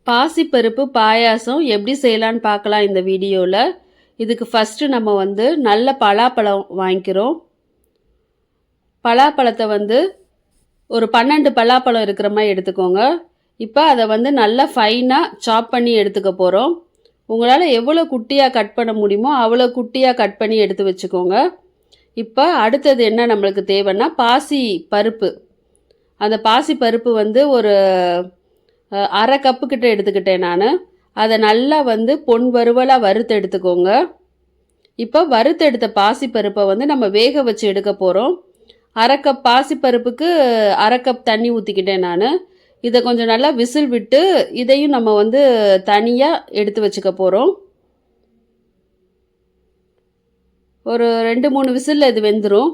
பாசிப்பருப்பு பாயாசம் எப்படி செய்யலான்னு பார்க்கலாம் இந்த வீடியோவில். இதுக்கு ஃபஸ்ட்டு நம்ம நல்ல பலாப்பழம் வாங்கிக்கிறோம். பலாப்பழத்தை ஒரு 12 பலாப்பழம் இருக்கிற மாதிரி எடுத்துக்கோங்க. இப்போ அதை நல்லா ஃபைனாக சாப் பண்ணி எடுத்துக்க போகிறோம். உங்களால் எவ்வளோ குட்டியாக கட் பண்ண முடியுமோ அவ்வளோ குட்டியாக கட் பண்ணி எடுத்து வச்சுக்கோங்க. இப்போ அடுத்தது என்ன நம்மளுக்கு தேவைன்னா பாசி பருப்பு. அந்த பாசி பருப்பு ஒரு அரை கப்பு கிட்ட எடுத்துக்கிட்டேன் நான். அதை நல்லா பொன் வறுவலாக வறுத்து எடுத்துக்கோங்க. இப்போ வறுத்தெடுத்த பாசிப்பருப்பை நம்ம வேக வச்சு எடுக்க போகிறோம். அரை கப் பாசிப்பருப்புக்கு அரை கப் தண்ணி ஊற்றிக்கிட்டேன் நான். இதை கொஞ்சம் நல்லா விசில் விட்டு இதையும் நம்ம தனியாக எடுத்து வச்சுக்க போகிறோம். ஒரு 2-3 விசிலில் இது வெந்துடும்.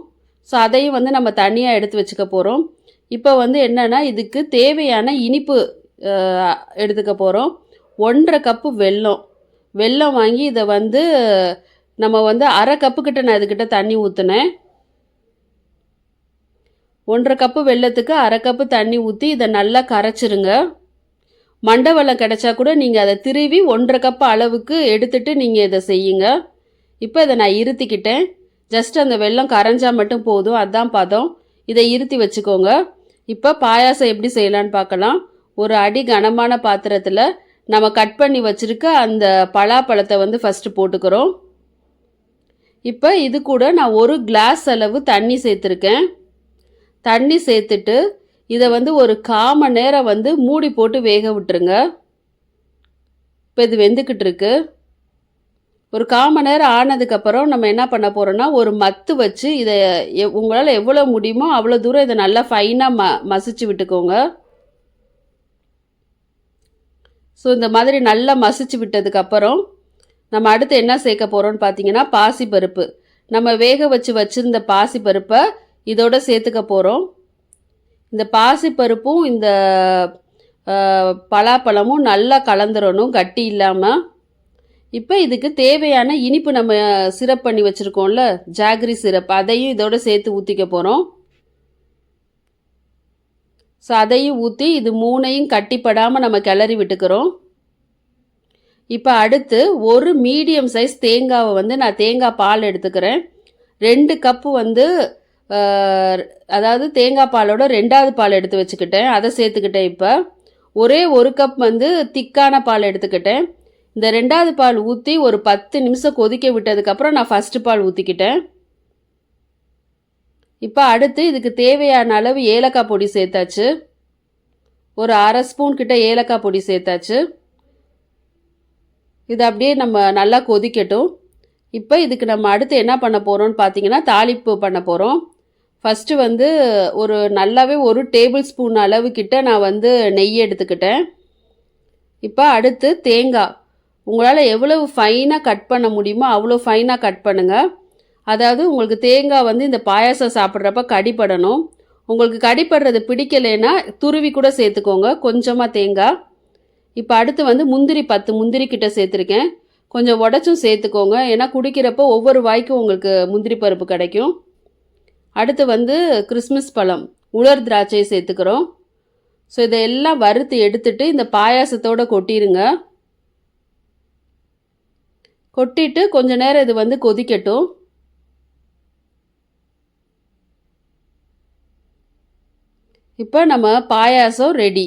ஸோ அதையும் நம்ம தனியாக எடுத்து வச்சுக்க போகிறோம். இப்போ என்னென்னா இதுக்கு தேவையான இனிப்பு எடுத்துக்க போகிறோம். 1.5 கப்பு வெல்லம் வாங்கி இதை நம்ம அரை கப்புக்கிட்ட நான் இதுக்கிட்ட தண்ணி ஊற்றினேன். 1.5 கப்பு வெல்லத்துக்கு அரை கப்பு தண்ணி ஊற்றி இதை நல்லா கரைச்சிருங்க. மண்டை வெல்லம் கிடைச்சா கூட நீங்கள் அதை திருவி 1.5 கப்பு அளவுக்கு எடுத்துட்டு நீங்கள் இதை செய்யுங்க. இப்போ இதை நான் இருத்திக்கிட்டேன். ஜஸ்ட் அந்த வெல்லம் கரைஞ்சால் மட்டும் போதும், அதுதான் பதம். இதை இருத்தி வச்சுக்கோங்க. இப்போ பாயாசம் எப்படி செய்யலான்னு பார்க்கலாம். ஒரு அடி கனமான பாத்திரத்தில் நம்ம கட் பண்ணி வச்சுருக்க அந்த பலாப்பழத்தை ஃபஸ்ட்டு போட்டுக்கிறோம். இப்போ இது கூட நான் 1 கிளாஸ் அளவு தண்ணி சேர்த்துருக்கேன். தண்ணி சேர்த்துட்டு இதை ஒரு 1/4 மணி நேரம் மூடி போட்டு வேக விட்டுருங்க. இப்போ இது வெந்துக்கிட்டு இருக்கு. ஒரு 1/4 மணி நேரம் ஆனதுக்கப்புறம் நம்ம என்ன பண்ண போகிறோன்னா ஒரு மத்து வச்சு இதை உங்களால் எவ்வளோ முடியுமோ அவ்வளோ தூரம் இதை நல்லா ஃபைனாக மசிச்சு விட்டுக்கோங்க. ஸோ இந்த மாதிரி நல்லா மசிச்சு விட்டதுக்கப்புறம் நம்ம அடுத்து என்ன சேர்க்க போகிறோம்னு பார்த்தீங்கன்னா பாசிப்பருப்பு. நம்ம வேக வச்சுருந்த பாசிப்பருப்பை இதோட சேர்த்துக்க போகிறோம். இந்த பாசிப்பருப்பும் இந்த பலாப்பழமும் நல்லா கலந்துடணும் கட்டி இல்லாமல். இப்போ இதுக்கு தேவையான இனிப்பு நம்ம சிரப் பண்ணி வச்சுருக்கோம்ல, ஜாகரி சிரப், அதையும் இதோட சேர்த்து ஊற்றிக்க போகிறோம். ஸோ அதையும் ஊற்றி இது 3ஐயும் கட்டிப்படாமல் நம்ம கிளறி விட்டுக்கிறோம். இப்போ அடுத்து ஒரு மீடியம் சைஸ் தேங்காவை நான் தேங்காய் பால் எடுத்துக்கிறேன். 2 கப்பு அதாவது தேங்காய் பாலோட 2வது பால் எடுத்து வச்சுக்கிட்டேன், அதை சேர்த்துக்கிட்டேன். இப்போ ஒரே 1 கப் திக்கான பால் எடுத்துக்கிட்டேன். இந்த 2வது பால் ஊற்றி ஒரு 10 நிமிஷம் கொதிக்க விட்டதுக்கப்புறம் நான் ஃபஸ்ட்டு பால் ஊற்றிக்கிட்டேன். இப்போ அடுத்து இதுக்கு தேவையான அளவு ஏலக்காய் பொடி சேர்த்தாச்சு. ஒரு அரை ஸ்பூன் கிட்ட ஏலக்காய் பொடி சேர்த்தாச்சு. இது அப்படியே நம்ம நல்லா கொதிக்கட்டும். இப்போ இதுக்கு நம்ம அடுத்து என்ன பண்ண போகிறோம்னு பார்த்தீங்கன்னா தாளிப்பு பண்ண போகிறோம். ஃபஸ்ட்டு ஒரு நல்லாவே 1 டேபிள் ஸ்பூன் அளவு கிட்ட நான் நெய் எடுத்துக்கிட்டேன். இப்போ அடுத்து தேங்காய் உங்களால் எவ்வளவு ஃபைனாக கட் பண்ண முடியுமோ அவ்வளோ ஃபைனாக கட் பண்ணுங்கள். அதாவது உங்களுக்கு தேங்காய் இந்த பாயாசம் சாப்பிட்றப்ப கடிப்படணும். உங்களுக்கு கடிப்படுறது பிடிக்கலைன்னா துருவி கூட சேர்த்துக்கோங்க கொஞ்சமாக தேங்காய். இப்போ அடுத்து முந்திரி 10 முந்திரி கிட்ட சேர்த்துருக்கேன். கொஞ்சம் உடச்சும் சேர்த்துக்கோங்க, ஏன்னா குடிக்கிறப்போ ஒவ்வொரு வாய்க்கும் உங்களுக்கு முந்திரி பருப்பு கிடைக்கும். அடுத்து கிறிஸ்மஸ் பழம், உலர் திராட்சையை சேர்த்துக்கிறோம். ஸோ இதையெல்லாம் வறுத்து எடுத்துட்டு இந்த பாயாசத்தோடு கொட்டிடுங்க. கொட்டிட்டு கொஞ்ச நேரம் இது கொதிக்கட்டும். இப்போ நம்ம பாயாசம் ரெடி.